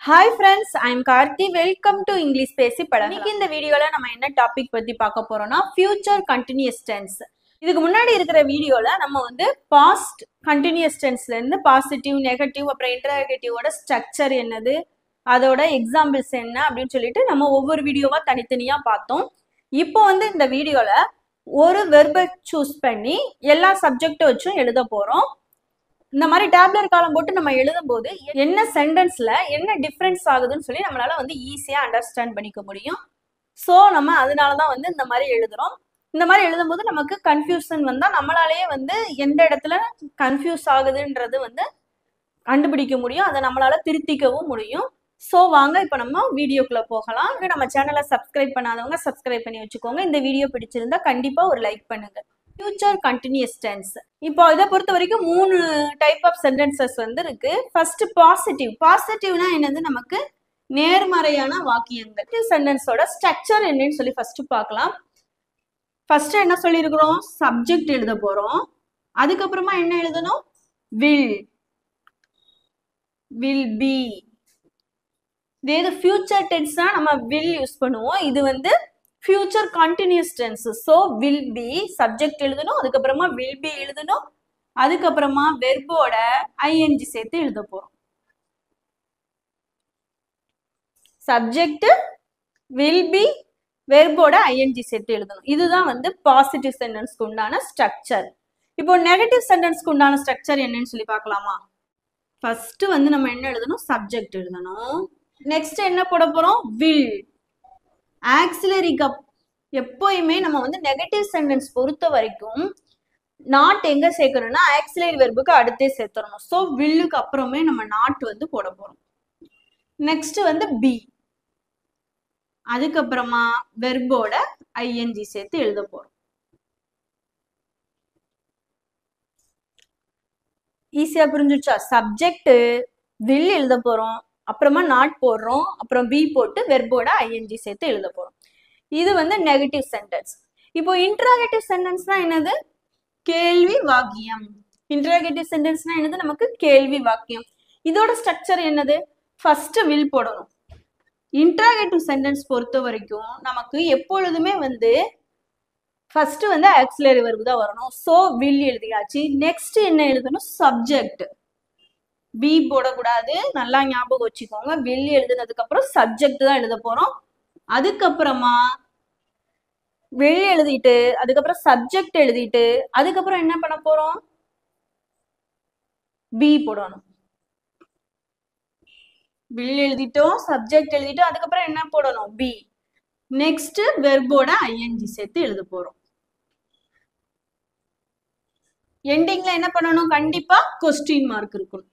Hi friends, I am Karthi. Welcome to English பேசி பழகலாம். இன்னைக்கு இந்த வீடியோல நம்ம என்ன டாபிக் பத்தி பார்க்க போறோம்னா future continuous tense. இதுக்கு முன்னாடி இருக்கிற வீடியோல நம்ம வந்து past continuous tenseல இருந்து பாசிட்டிவ், நெகட்டிவ் அப்புறம் இன்டராகேட்டிவோட ஸ்ட்ரக்சர் என்னது, அதோட எக்ஸாம்பிள்ஸ் என்ன அப்படின்னு சொல்லிட்டு நம்ம ஒவ்வொரு வீடியோவா தனித்தனியா பார்த்தோம். இப்போ வந்து இந்த வீடியோல ஒரு வெர்பை சூஸ் பண்ணி எல்லா சப்ஜெக்ட் வச்சும் எழுத போறோம். இந்த மாதிரி டேப்லர் காலம் போட்டு நம்ம எழுதும் போது என்ன சென்டென்ஸ்ல என்ன டிஃபரன்ஸ் ஆகுதுன்னு சொல்லி நம்மளால வந்து ஈஸியா அண்டர்ஸ்டாண்ட் பண்ணிக்க முடியும். ஸோ நம்ம அதனாலதான் வந்து இந்த மாதிரி எழுதுறோம். இந்த மாதிரி எழுதும் போது நமக்கு கன்ஃபியூஷன் வந்தா நம்மளாலேயே வந்து எந்த இடத்துல கன்ஃபியூஸ் ஆகுதுன்றது வந்து கண்டுபிடிக்க முடியும். அதை நம்மளால திருத்திக்கவும் முடியும். ஸோ வாங்க இப்போ நம்ம வீடியோக்குள்ள போகலாம். நம்ம சேனலை சப்ஸ்கிரைப் பண்ணாதவங்க சப்ஸ்கிரைப் பண்ணி வச்சுக்கோங்க. இந்த வீடியோ பிடிச்சிருந்தா கண்டிப்பா ஒரு லைக் பண்ணுங்க. Future continuous tense. இப்போ இதை பொறுத்த வரைக்கும் 3 டைப் ஆஃப் சென்டென்சஸ் வந்து இருக்கு. First positive. பாசிட்டிவ்னா என்னது, நமக்கு நேர்மறையான வாக்கியங்கள். சென்டென்ஸோட ஸ்ட்ரக்சர் என்னன்னு சொல்லி ஃபர்ஸ்ட் பார்க்கலாம். ஃபர்ஸ்ட் என்ன சொல்லியிருக்கிறோம், சப்ஜெக்ட் எழுத போறோம். அதுக்கப்புறமா என்ன எழுதணும், வில் பி. இது ஃபியூச்சர் டென்ஸ்னா நம்ம வில் யூஸ் பண்ணுவோம். இது வந்து future continuous tense. So will be subject எழுதணும், அதுக்கப்புறமா வில் பி எழுதணும், அதுக்கப்புறமா வெர்போட ஐஎன்ஜி சேர்த்து எழுத போறோம். சப்ஜெக்ட், வில் பி, வெர்போட ஐஎன்ஜி சேர்த்து எழுதணும். இதுதான் வந்து பாசிட்டிவ் சென்டென்ஸ்க்கு உண்டான ஸ்ட்ரக்சர். இப்போ நெகட்டிவ் சென்டென்ஸ்க்கு உண்டான ஸ்ட்ரக்சர் என்னன்னு சொல்லி பார்க்கலாமா. ஃபர்ஸ்ட் வந்து நம்ம என்ன எழுதணும், சப்ஜெக்ட் எழுதணும். நெக்ஸ்ட் என்ன போட போறோம், வில். Auxiliary cup. எப்பயுமே நம்ம வந்து நெகட்டிவ் சென்டென்ஸ் பொறுத்த வரைக்கும் நாட் எங்க சேர்க்கணும்னா ஆக்சிலரி வெர்புக்கு அடுத்தே சேர்த்துறணும். ஸோ வில்லுக்கு அப்புறமே நம்ம நாட் வந்து போட போறோம். நெக்ஸ்ட் வந்து பி, அதுக்கப்புறமா வெர்போட ஐஎன்ஜி சேர்த்து எழுத போறோம். ஈஸியா புரிஞ்சுச்சா. சப்ஜெக்ட் வில் எழுத போறோம், அப்புறமா நாட் போடுறோம், அப்புறம் பி போட்டு வெர்போட ஐஎன்ஜி சேர்த்து எழுத போறோம். இது வந்து நெகட்டிவ் சென்டென்ஸ். இப்போ இன்டராகேட்டிவ் சென்டென்ஸ்னா என்னது, கேள்வி வாக்கியம். இன்டராகேட்டிவ் சென்டென்ஸ்னா என்னது, நமக்கு கேள்வி வாக்கியம். இதோட ஸ்ட்ரக்சர் என்னது, ஃபர்ஸ்ட் வில் போடணும். இன்டராகேட்டிவ் சென்டென்ஸ் பொறுத்த வரைக்கும் நமக்கு எப்பொழுதுமே வந்து ஃபர்ஸ்ட் வந்து ஆக்சிலரி வெர்பு தான் வரணும். ஸோ வில் எழுதியாச்சு. நெக்ஸ்ட் என்ன எழுதணும், சப்ஜெக்ட். பி போடக்கூடாது, நல்லா ஞாபகம் வச்சுக்கோங்க. வில் எழுதுனதுக்கு அப்புறம் சப்ஜெக்ட் தான் எழுத போறோம். அதுக்கப்புறமா வில் எழுதிட்டு அதுக்கப்புறம் சப்ஜெக்ட் எழுதிட்டு அதுக்கப்புறம் என்ன பண்ண போறோம், பி போடணும். வில் எழுதிட்டோம், சப்ஜெக்ட் எழுதிட்டோம், அதுக்கப்புறம் என்ன போடணும், பி. நெக்ஸ்ட் வெர்போட ஐஎன்ஜி சேர்த்து எழுத போறோம். எண்டிங்ல என்ன பண்ணணும், கண்டிப்பா கொஸ்டின் மார்க் இருக்கணும்.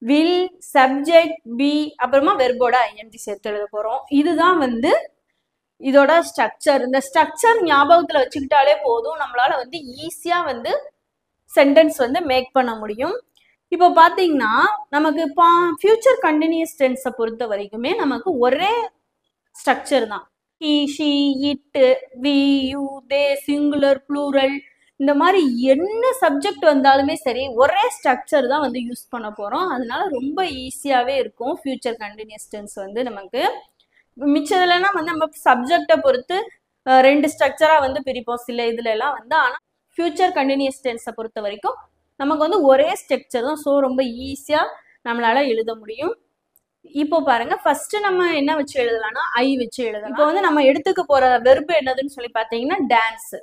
வில், சப்ஜெக்ட், பி, அப்புறமா வெர்போட ஐஎன்ஜி சேர்த்து எழுத போறோம். இதுதான் வந்து இதோட ஸ்ட்ரக்சர். இந்த ஸ்ட்ரக்சர் ஞாபகத்துல வச்சுக்கிட்டாலே போதும், நம்மளால வந்து ஈஸியா வந்து சென்டென்ஸ் வந்து மேக் பண்ண முடியும். இப்போ பாத்தீங்கன்னா நமக்கு ஃபியூச்சர் கண்டினியூஸ் டென்ஸை பொறுத்த வரைக்குமே நமக்கு ஒரே ஸ்ட்ரக்சர் தான். He, she, it, we, you, they, singular, plural, இந்த மாதிரி என்ன சப்ஜெக்ட் வந்தாலுமே சரி ஒரே ஸ்ட்ரக்சர் தான் வந்து யூஸ் பண்ண போறோம். அதனால ரொம்ப ஈஸியாவே இருக்கும் ஃபியூச்சர் கண்டினியூஸ் டென்ஸ் வந்து நமக்கு. மிச்சதுலனா வந்து நம்ம சப்ஜெக்டை பொறுத்து 2 ஸ்ட்ரக்சரா வந்து பிரிப்போம் சில இதுல எல்லாம் வந்து. ஆனா ஃபியூச்சர் கண்டினியூஸ் டென்ஸை பொறுத்த வரைக்கும் நமக்கு வந்து ஒரே ஸ்ட்ரக்சர் தான். ஸோ ரொம்ப ஈஸியா நம்மளால எழுத முடியும். இப்போ பாருங்க, ஃபர்ஸ்ட் நம்ம என்ன வச்சு எழுதலாம்னா ஐ வச்சு எழுதலாம். இப்போ வந்து நம்ம எடுத்துக்க போற வெர்பு என்னதுன்னு சொல்லி பாத்தீங்கன்னா டான்ஸ்.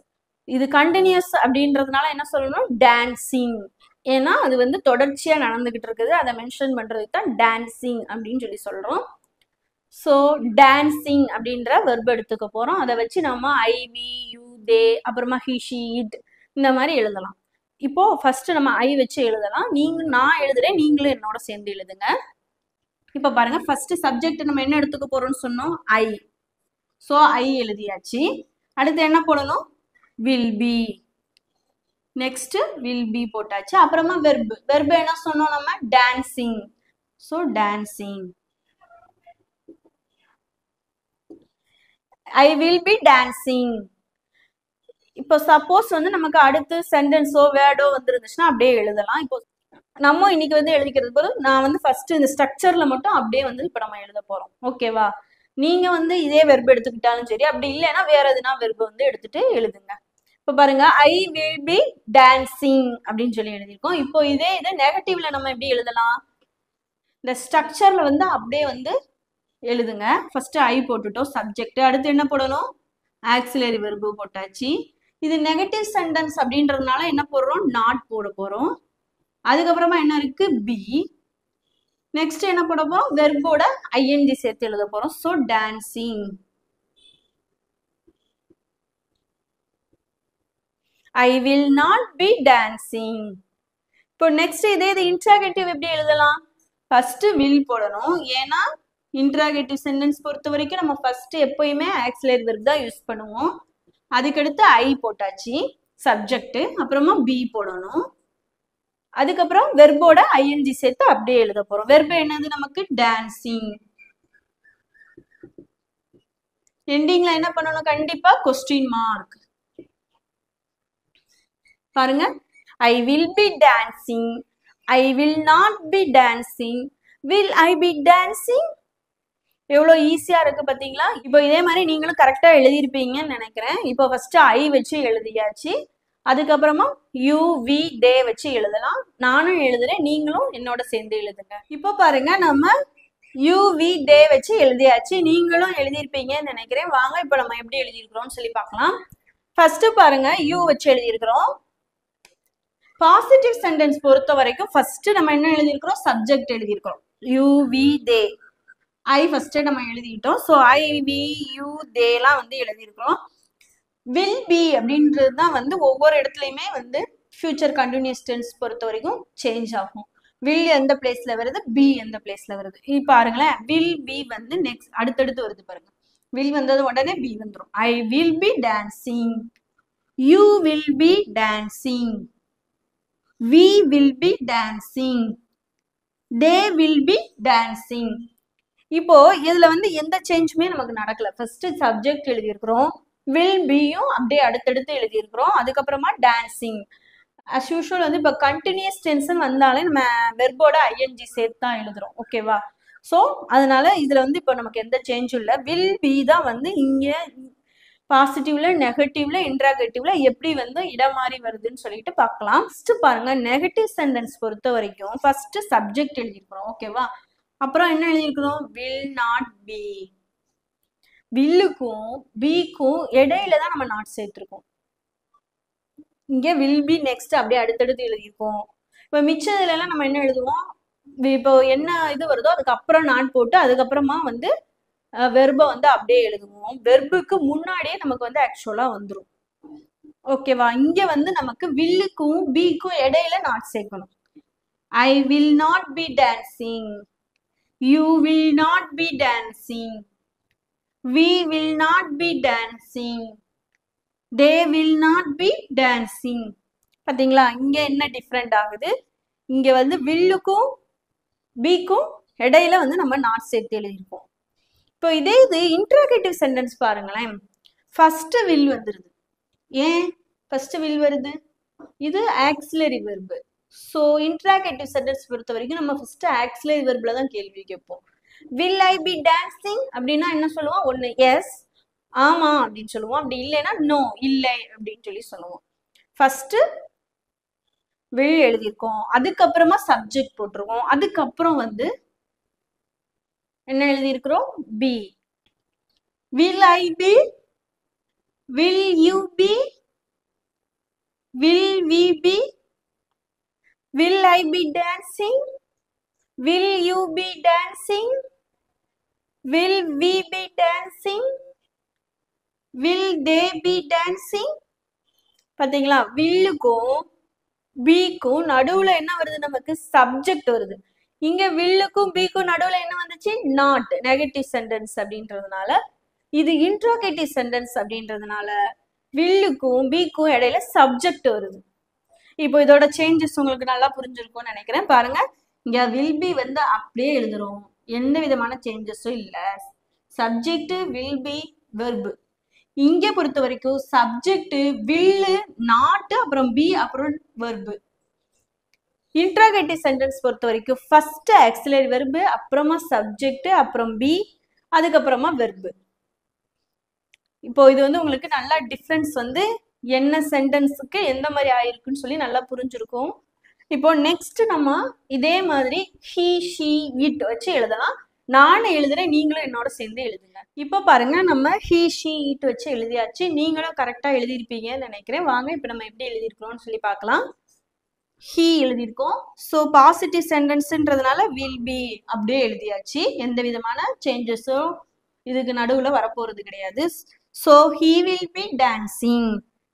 இது கண்டினியூஸ் அப்படின்றதுனால என்ன சொல்லணும், டான்சிங். ஏன்னா அது வந்து தொடர்ச்சியா நடந்துகிட்டு இருக்குது, அதை மென்ஷன் பண்றதுக்கு தான் டான்சிங் அப்படின்னு சொல்லி சொல்றோம். ஸோ டான்சிங் அப்படின்ற வெர்பு எடுத்துக்க போறோம். அதை வச்சு நம்ம ஐ, வி, யூ, தே, அப்புறமா ஹி, ஷி, இட் இந்த மாதிரி எழுதலாம். இப்போ ஃபர்ஸ்ட் நம்ம ஐ வச்சு எழுதலாம். நான் எழுதுறேன், நீங்களும் என்னோட சேர்ந்து எழுதுங்க. இப்ப பாருங்க, ஃபர்ஸ்ட் சப்ஜெக்ட் நம்ம என்ன எடுத்துக்க போறோம்னு சொன்னோம், ஐ. ஸோ ஐ எழுதியாச்சு. அடுத்து என்ன போடணும், will be. Next will be போட்டாச்சு. அப்புறமா வெர்பு என்ன சொன்னோம் நம்ம, dancing. So dancing, I will be dancing. இப்போ சப்போஸ் வந்து நமக்கு அடுத்து சென்டென்ஸோ வேர்டோ வந்துருந்துச்சுன்னா அப்படியே எழுதலாம். இப்போ நம்ம இன்னைக்கு வந்து எழுதிக்கிறது போது நான் வந்து ஃபர்ஸ்ட் இந்த ஸ்ட்ரக்சர்ல மட்டும் அப்படியே வந்து இப்ப நம்ம எழுத போறோம். ஓகேவா? நீங்க வந்து இதே வெர்பு எடுத்துக்கிட்டாலும் சரி, அப்படி இல்லைன்னா வேற எதுனா வெர்பு வந்து எடுத்துட்டு எழுதுங்க. இப்ப பாருங்க, ஐ வில் பி டான்சிங் அப்படின்னு சொல்லி எழுதியிருக்கோம். இப்போ இதே இது நெகட்டிவ்ல நம்ம எப்படி எழுதலாம்? இந்த ஸ்ட்ரக்சர்ல வந்து அப்படியே வந்து எழுதுங்க. ஃபர்ஸ்ட் ஐ போட்டுட்டோம் சப்ஜெக்ட். அடுத்து என்ன போடணும்? ஆக்சிலரி வெர்பு போட்டாச்சு. இது நெகட்டிவ் சென்டென்ஸ் அப்படின்றதுனால என்ன போடுறோம்? நாட் போட போறோம். அதுக்கப்புறமா என்ன இருக்கு? பி. நெக்ஸ்ட் என்ன போட போறோம்? வெர்போட ஐஎன்ஜி சேர்த்து எழுத போறோம். So dancing. I will not be dancing. இப்போ நெக்ஸ்ட் இதே இது இன்ட்ராகேட்டிவ் எப்படி எழுதலாம்? ஃபர்ஸ்ட் வில் போடணும். ஏன்னா இன்ட்ராகேட்டிவ் சென்டென்ஸ் பொறுத்த வரைக்கும் நம்ம ஃபர்ஸ்ட் எப்பயுமே ஆக்சிலரி வெர்ப் தான் யூஸ் பண்ணுவோம். அதுக்கடுத்து ஐ போட்டாச்சு சப்ஜெக்ட், அப்புறமா பி போடணும். அதுக்கப்புறம் வெர்போட ஐஎன்ஜி சேர்த்து அப்படியே எழுத போறோம். வெர்பு என்னது நமக்கு? டான்சிங். எண்டிங்ல என்ன பண்ணணும்? கண்டிப்பா கொஸ்டின் மார்க். பாருங்க, I will be dancing, I will not be dancing, will I be dancing. எவ்வளவு ஈஸியா இருக்கு பாத்தீங்களா? இப்போ இதே மாதிரி நீங்களும் கரெக்டா எழுதியிருப்பீங்கன்னு நினைக்கிறேன். இப்போ ஃபர்ஸ்ட் ஐ வச்சு எழுதியாச்சு. அதுக்கப்புறமா யூ வி டே வச்சு எழுதலாம். நானும் எழுதுறேன், நீங்களும் என்னோட சேர்ந்து எழுதுங்க. இப்போ பாருங்க, நம்ம யூ வி டே வச்சு எழுதியாச்சு. நீங்களும் எழுதியிருப்பீங்கன்னு நினைக்கிறேன். வாங்க இப்போ நம்ம எப்படி எழுதியிருக்கிறோம்னு சொல்லி பார்க்கலாம். ஃபர்ஸ்ட் பாருங்க, யூ வச்சு எழுதியிருக்கிறோம். பாசிட்டிவ் சென்டென்ஸ் பொறுத்த வரைக்கும் ஃபர்ஸ்ட் நம்ம என்ன எழுதியிருக்கிறோம்? சப்ஜெக்ட் எழுதியிருக்கிறோம். You we they. I first நம்ம எழுதிட்டோம். ஸோ ஐ வி யூ தேலாம் வந்து எழுதியிருக்கிறோம். வில் பி அப்படின்றது தான் வந்து ஒவ்வொரு இடத்துலையுமே வந்து ஃபியூச்சர் கண்டினியூஸ் டென்ஸ் பொறுத்த வரைக்கும் சேஞ்ச் ஆகும். வில் எந்த பிளேஸ்ல வருது, பி எந்த பிளேஸ்ல வருது. இப்போ பாருங்களேன், வில் பி வந்து நெக்ஸ்ட் அடுத்தடுத்து வருது பாருங்க. வில் வந்தது உடனே பி வந்துடும். ஐ will be dancing, you will be dancing, we will be dancing, they will be dancing. இப்போ இதுல வந்து எந்த சேஞ்சுமே நமக்கு நடக்கல. ஃபர்ஸ்ட் சப்ஜெக்ட் எழுதியிருக்கிறோம், will beயும் அப்படியே அடுத்தடுத்து எழுதியிருக்கிறோம். அதுக்கப்புறமா டான்சிங். அஸ் யூஷுவல் வந்து இப்போ கண்டினியூஸ் டென்ஸ் வந்தாலே நம்ம வெர்போட ஐஎன்ஜி சேர்த்து தான் எழுதுறோம். ஓகேவா? ஸோ அதனால இதுல வந்து இப்போ நமக்கு எந்த சேஞ்சும் இல்லை. வில் பி தான் வந்து இங்க பாசிட்டிவ்ல, நெகட்டிவ்ல, இன்ட்ராகேட்டிவ்ல எப்படி வந்து இடம் மாறி வருதுன்னு சொல்லிட்டு பார்க்கலாம். ஃபர்ஸ்ட் பாருங்க, நெகட்டிவ் சென்டென்ஸ் பொறுத்த வரைக்கும் ஃபர்ஸ்ட் சப்ஜெக்ட் எழுதியிருக்கிறோம். ஓகேவா? அப்புறம் என்ன எழுதியிருக்கிறோம்? Will not be. வில்லுக்கும் பிக்கும் இடையில தான் நம்ம நாட் சேர்த்திருக்கோம். இங்க வில் பி நெக்ஸ்ட் அப்படியே அடுத்தடுத்து எழுதியிருக்கோம். இப்போ மிச்சதுல எல்லாம் நம்ம என்ன எழுதுவோம்? இப்போ என்ன இது வருதோ அதுக்கு அப்புறம் நாட் போட்டு அதுக்கப்புறமா வந்து வெர்பை வந்து அப்படியே எழுதுவோம். வெர்புக்கு முன்னாடியே நமக்கு வந்து ஆக்சுவலா வந்துடும். ஓகேவா? இங்க வந்து நமக்கு வில்லுக்கும் பிக்கும் இடையில நாட் சேர்க்கணும். ஐ will not be dancing, you will not be dancing, we will not be dancing, they will not be dancing. பாத்தீங்களா இங்க என்ன டிஃப்ரெண்ட் ஆகுது? இங்க வந்து வில்லுக்கும் பிக்கும் இடையில வந்து நம்ம நாட் சேர்த்து எழுதியிருப்போம். இப்போ இதே இது இன்ட்ராகேட்டிவ் சென்டென்ஸ் பாருங்களேன். ஃபர்ஸ்ட் வில் வந்துருது. ஏன் ஃபர்ஸ்ட் வில் வருது? இது auxiliary verb. So interrogative sentence பொறுத்த வரைக்கும் நம்ம ஃபர்ஸ்ட் ஆக்சிலரி வெர்ப்ல தான் கேள்வி கேட்போம். வில் ஐ பி டான்சிங் அப்படின்னா என்ன சொல்லுவோம்? ஒன்று எஸ், ஆமா அப்படின்னு சொல்லுவோம். அப்படி இல்லைன்னா நோ, இல்லை அப்படின்னு சொல்லி சொல்லுவோம். ஃபர்ஸ்ட் வில் எழுதியிருக்கோம், அதுக்கப்புறமா சப்ஜெக்ட் போட்டிருக்கோம், அதுக்கப்புறம் வந்து என்ன எழுதியிருக்கிறோம்? Be. Will I be, will you be, will we be, will I be dancing, will you be dancing, will we be dancing, will they be dancing. பாத்தீங்களா? வில்லுக்கும் பிக்கும் நடுவுல என்ன வருது? நமக்கு சப்ஜெக்ட் வருது. இங்க வில்லுக்கும் பிக்கும் நடுவுல என்ன வந்துச்சு? நாட். நெகட்டிவ் சென்டென்ஸ் அப்படின்றதுனால, இது இன்ட்ராகேட்டிவ் சென்டென்ஸ் அப்படின்றதுனால வில்லுக்கும் பிக்கும் இடையில சப்ஜெக்ட் வருது. இப்போ இதோட சேஞ்சஸ் உங்களுக்கு நல்லா புரிஞ்சிருக்கும்னு நினைக்கிறேன். பாருங்க, இங்க வில் பி வந்து அப்படியே எழுதுறோம், எந்த விதமான சேஞ்சஸும் இல்லை. Subject will be verb. இங்க பொறுத்த வரைக்கும் சப்ஜெக்ட் வில்லு, நாட், அப்புறம் பி, அப்புறம் வெர்பு. இன்ட்ராகேட்டிவ் சென்டென்ஸ் பொறுத்த வரைக்கும் ஃபர்ஸ்ட் ஆக்சிலரி வெர்பு, அப்புறமா சப்ஜெக்ட், அப்புறம் பி, அதுக்கப்புறமா வெர்பு. இப்போ இது வந்து உங்களுக்கு நல்லா டிஃப்ரென்ஸ் வந்து என்ன சென்டென்ஸுக்கு எந்த மாதிரி ஆயிருக்குன்னு சொல்லி நல்லா புரிஞ்சிருக்கும். இப்போ நெக்ஸ்ட் நம்ம இதே மாதிரி ஹி, ஷி, இட் வச்சு எழுதலாம். நானும் எழுதுறேன், நீங்களும் என்னோட சேர்ந்து எழுதுங்க. இப்போ பாருங்க, நம்ம ஹி, ஷி, இட் வச்சு எழுதியாச்சு. நீங்களும் கரெக்டா எழுதியிருப்பீங்கன்னு நினைக்கிறேன். வாங்க இப்போ நம்ம எப்படி எழுதியிருக்கிறோம்னு சொல்லி பார்க்கலாம். ஹி எழுதியிருக்கோம். ஸோ பாசிட்டிவ் சென்டென்ஸ்ன்றதுனால வில் பி அப்படியே எழுதியாச்சு. எந்த விதமான சேஞ்சஸும் இதுக்கு நடுவில் வரப்போறது கிடையாது. So he will be dancing,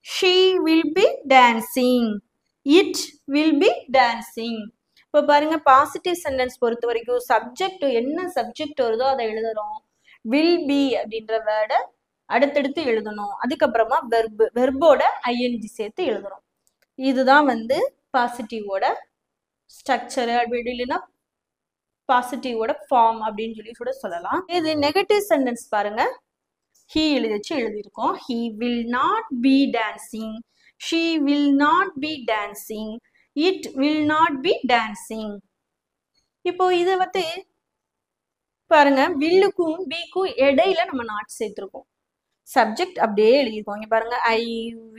she will be dancing, it will be dancing. இப்போ பாருங்க, பாசிட்டிவ் சென்டென்ஸ் பொறுத்த வரைக்கும் சப்ஜெக்ட் என்ன சப்ஜெக்ட் வருதோ அதை எழுதுறோம். வில் பி அப்படின்ற வேர்டை அடுத்தடுத்து எழுதணும். அதுக்கப்புறமா வெர்பு, வெர்போட ஐஎன்ஜி சேர்த்து எழுதுறோம். இதுதான் வந்து பாசிட்டிவோட ஸ்ட்ரக்சர், அப்படி இல்லைன்னா பாசிட்டிவோட ஃபார்ம் அப்படின்னு சொல்லி கூட சொல்லலாம். இது நெகட்டிவ் சென்டென்ஸ் பாருங்க, ஹி எழுதியிருக்கோம். He will not be dancing, she will not be dancing, it will not be dancing. இப்போ இது வந்து பாருங்க, வில்லுக்கும் பிக்கும் இடையில நம்ம நாட் சேர்த்திருக்கோம். சப்ஜெக்ட் அப்படியே எழுதியிருக்கோம். இங்க பாருங்க, ஐ,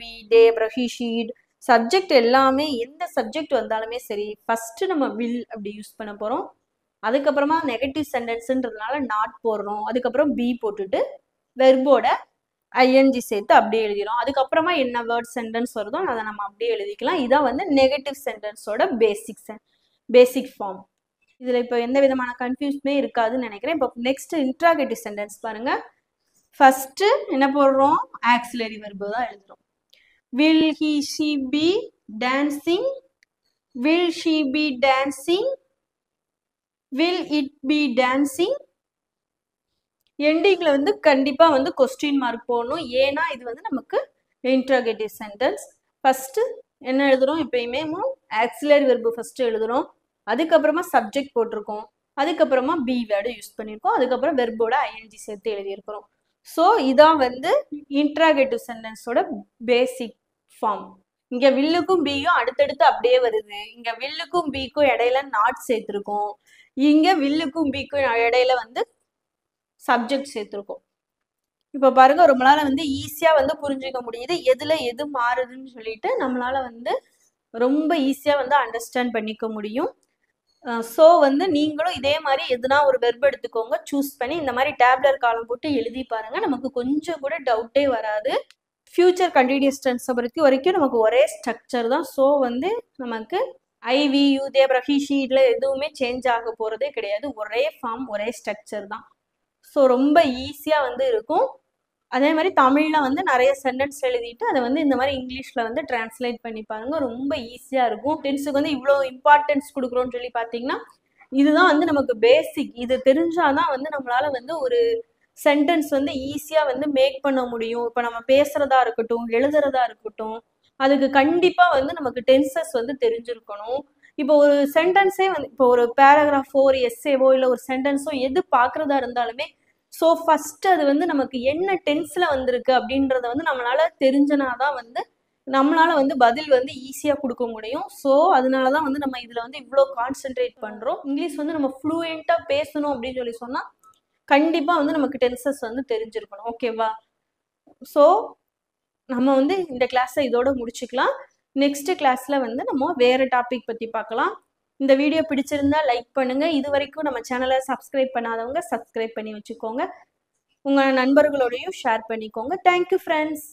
வி, தே, அப்புறம் ஹி, ஷீ, இட். சப்ஜெக்ட் எல்லாமே எந்த சப்ஜெக்ட் வந்தாலுமே சரி, ஃபர்ஸ்ட் நம்ம வில் அப்படி யூஸ் பண்ண போறோம். அதுக்கப்புறமா நெகட்டிவ் சென்டென்ஸ்ன்றதுனால நாட் போடுறோம். அதுக்கப்புறம் பி போட்டுட்டு வெர்போட ஐஎன்ஜி சேர்த்து அப்படியே எழுதிடும். அதுக்கப்புறமா என்ன வேர்ட் சென்டென்ஸ் வருதோ அதை நம்ம அப்படியே எழுதிக்கலாம். இதான் வந்து நெகட்டிவ் சென்டென்ஸோட பேசிக் ஃபார்ம். இதுல இப்போ எந்த விதமான கன்ஃபியூஷனே இருக்காதுன்னு நினைக்கிறேன். இப்போ நெக்ஸ்ட் இன்ட்ராகேட்டிவ் சென்டென்ஸ் பாருங்க. ஃபர்ஸ்ட் என்ன போடுறோம்? ஆக்சிலரி வெர்பு தான் எழுதுறோம். Will he, she be dancing? Will she be dancing? Will it be dancing? எண்டிங்ல வந்து கண்டிப்பா வந்து கொஸ்டின் மார்க் போடணும். ஏன்னா இது வந்து நமக்கு இன்ட்ராகேட்டிவ் சென்டென்ஸ். ஃபர்ஸ்ட் என்ன எழுதுறோம்? எப்பயுமே ஆக்சிலரி வெர்பு ஃபர்ஸ்ட் எழுதுறோம். அதுக்கப்புறமா சப்ஜெக்ட் போட்டிருக்கோம். அதுக்கப்புறமா பி வேர்டு யூஸ் பண்ணியிருக்கோம். அதுக்கப்புறம் வெர்போட ஐஎன்ஜி சேர்த்து எழுதியிருக்கிறோம். ஸோ இதான் வந்து இன்ட்ராகேட்டிவ் சென்டென்ஸோட பேசிக் ஃபார்ம். இங்க வில்லுக்கும் பியும் அடுத்தடுத்து அப்படியே வருது. இங்க வில்லுக்கும் பிக்கும் இடையில நாட் சேர்த்திருக்கோம். இங்க வில்லுக்கும் பிக்கும் இடையில வந்து சப்ஜெக்ட் சேர்த்திருக்கோம். இப்ப பாருங்க, நம்மளால வந்து ஈஸியா வந்து புரிஞ்சுக்க முடியுது எதுல எது மாறுதுன்னு சொல்லிட்டு. நம்மளால வந்து ரொம்ப ஈஸியா வந்து அண்டர்ஸ்டாண்ட் பண்ணிக்க முடியும். ஸோ வந்து நீங்களும் இதே மாதிரி எதுனா ஒரு வெர்ப் எடுத்துக்கோங்க, சூஸ் பண்ணி இந்த மாதிரி டேப்லர் காலம் போட்டு எழுதி பாருங்க. நமக்கு கொஞ்சம் கூட டவுட்டே வராது. ஃபியூச்சர் கண்டினியூஸ் டென்ஸை பொறுத்த வரைக்கும் நமக்கு ஒரே ஸ்ட்ரக்சர் தான். ஸோ வந்து நமக்கு ஐ, வி, யூ, தே, அப்புறம் ஹி, ஷீ இதில் எதுவுமே சேஞ்ச் ஆக போகிறதே கிடையாது. ஒரே ஃபார்ம், ஒரே ஸ்ட்ரக்சர் தான். ஸோ ரொம்ப ஈஸியாக வந்து இருக்கும். அதே மாதிரி தமிழில் வந்து நிறைய சென்டென்ஸ் எழுதிட்டு அதை வந்து இந்த மாதிரி இங்கிலீஷில் வந்து டிரான்ஸ்லேட் பண்ணி பாருங்க. ரொம்ப ஈஸியாக இருக்கும். டென்ஸுக்கு வந்து இவ்வளோ இம்பார்ட்டன்ஸ் கொடுக்குறோன்னு சொல்லி பார்த்தீங்கன்னா இதுதான் வந்து நமக்கு பேசிக். இது தெரிஞ்சாதான் வந்து நம்மளால வந்து ஒரு சென்டென்ஸ் வந்து ஈஸியாக வந்து மேக் பண்ண முடியும். இப்போ நம்ம பேசுறதா இருக்கட்டும், எழுதுறதா இருக்கட்டும், அதுக்கு கண்டிப்பாக வந்து நமக்கு டென்சஸ் வந்து தெரிஞ்சிருக்கணும். இப்போ ஒரு சென்டென்ஸே வந்து இப்போ ஒரு பேராகிராஃபோ, ஒரு எஸ்ஸேவோ, இல்லை ஒரு சென்டென்ஸோ எது பார்க்குறதா இருந்தாலுமே ஸோ ஃபர்ஸ்ட் அது வந்து நமக்கு என்ன டென்ஸில் வந்திருக்கு அப்படின்றத வந்து நம்மளால தெரிஞ்சனாதான் வந்து நம்மளால வந்து பதில் வந்து ஈஸியாக கொடுக்க முடியும். ஸோ அதனால தான் வந்து நம்ம இதில் வந்து இவ்வளோ கான்சென்ட்ரேட் பண்ணுறோம். இங்கிலீஷ் வந்து நம்ம ஃப்ளூயண்ட்டாக பேசணும் அப்படின்னு சொல்லி சொன்னால் கண்டிப்பாக வந்து நமக்கு டென்சஸ் வந்து தெரிஞ்சிருக்கணும். ஓகேவா? ஸோ நம்ம வந்து இந்த கிளாஸை இதோட முடிச்சுக்கலாம். நெக்ஸ்ட் கிளாஸில் வந்து நம்ம வேறு டாபிக் பற்றி பார்க்கலாம். இந்த வீடியோ பிடிச்சிருந்தா லைக் பண்ணுங்கள். இது வரைக்கும் நம்ம சேனலை சப்ஸ்கிரைப் பண்ணாதவங்க சப்ஸ்கிரைப் பண்ணி வச்சுக்கோங்க. உங்கள் நண்பர்களோடையும் ஷேர் பண்ணிக்கோங்க. Thank you friends.